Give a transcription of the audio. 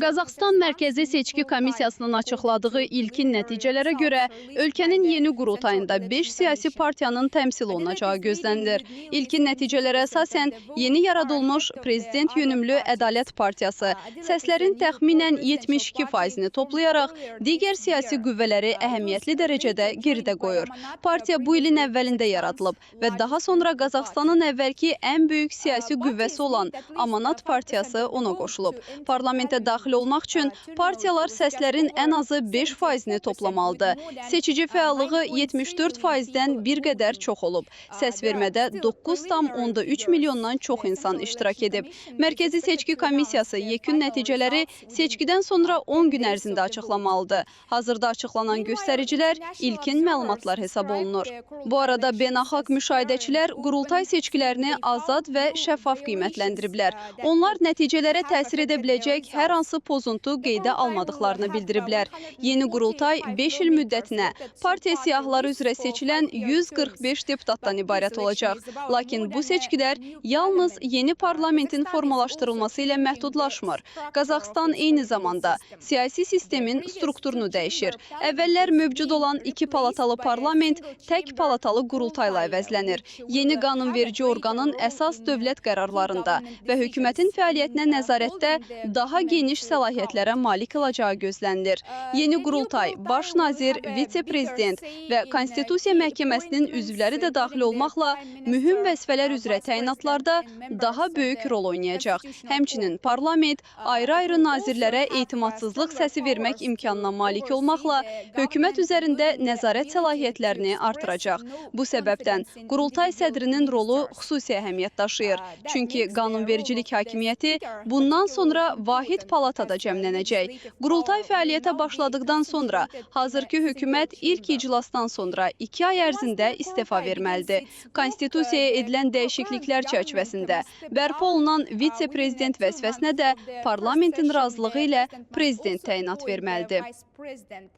Qazaxıstan Mərkəzi Seçki Komissiyasının açıqladığı ilkin nəticələrə görə ölkənin yeni qurultayında 5 siyasi partiyanın təmsil olunacağı gözlənilir. İlkin nəticələrə əsasən yeni yaradılmış Prezident Yönümlü Ədalət Partiyası səslərin təxminən 72%-ni toplayaraq digər siyasi qüvvələri əhəmiyyətli dərəcədə geridə qoyur. Partiya bu ilin əvvəlində yaradılıb və daha sonra Qazaxıstanın əvvəlki ən böyük siyasi qüvvəsi olan Amanat Partiyası ona qoşulub. Parlamentə daxil olmaq üçün partiyalar səslərin ən azı 5%-ni toplamalıdır. Seçici fəallığı 74%-dən bir qədər çox olub. Səs vermədə 9,3 milyondan çox insan iştirak edib. Mərkəzi Seçki Komissiyası yekun nəticələri seçkidən sonra 10 gün ərzində açıqlamalıdır. Hazırda açıqlanan göstəricilər ilkin məlumatlar hesab olunur. Bu arada beynəlxalq müşahidəçilər qurultay seçkilərini azad və şəffaf qiymətləndiriblər. Onlar nəticələrə təsir edə biləcək hər hansı pozuntu qeydə almadıqlarını bildiriblər. Yeni qurultay 5 il müddətinə partiya siyahıları üzrə seçilən 145 deputatdan ibarət olacaq. Lakin bu seçkilər yalnız yeni parlamentin formalaşdırılması ilə məhdudlaşmır. Qazaxıstan eyni zamanda siyasi sistemin strukturunu dəyişir. Əvvəllər mövcud olan 2 palatalı parlament tək palatalı qurultayla əvəzlənir. Yeni qanunverici orqanın əsas dövlət qərarlarında və hökumətin fəaliyyətinə nəzarətdə daha geniş səlahiyyətlərə malik olacağı gözlənilir. Yeni qurultay, baş nazir, vitse-prezident və Konstitusiya Məhkəməsinin üzvləri də daxil olmaqla mühüm vəzifələr üzrə təyinatlarda daha böyük rol oynayacaq. Həmçinin parlament ayrı-ayrı nazirlərə etimadsızlıq səsi vermək imkanına malik olmaqla hökumət üzərində nəzarət səlahiyyətlərini artıracaq. Bu səbəbdən qurultay sədrinin rolu xüsusi əhəmiyyət daşıyır. Çünki qanunvericilik hakimiyyəti bundan sonra vahid palatada cəmlənəcək. Qurultay fəaliyyətə başladıqdan sonra hazırki hökumət ilk iclasdan sonra 2 ay ərzində istefa verməlidir. Konstitusiyaya edilən dəyişikliklər çərçivəsində bərpa olunan vitse-prezident vəzifəsinə də parlamentin razılığı ilə prezident təyinat verməlidir.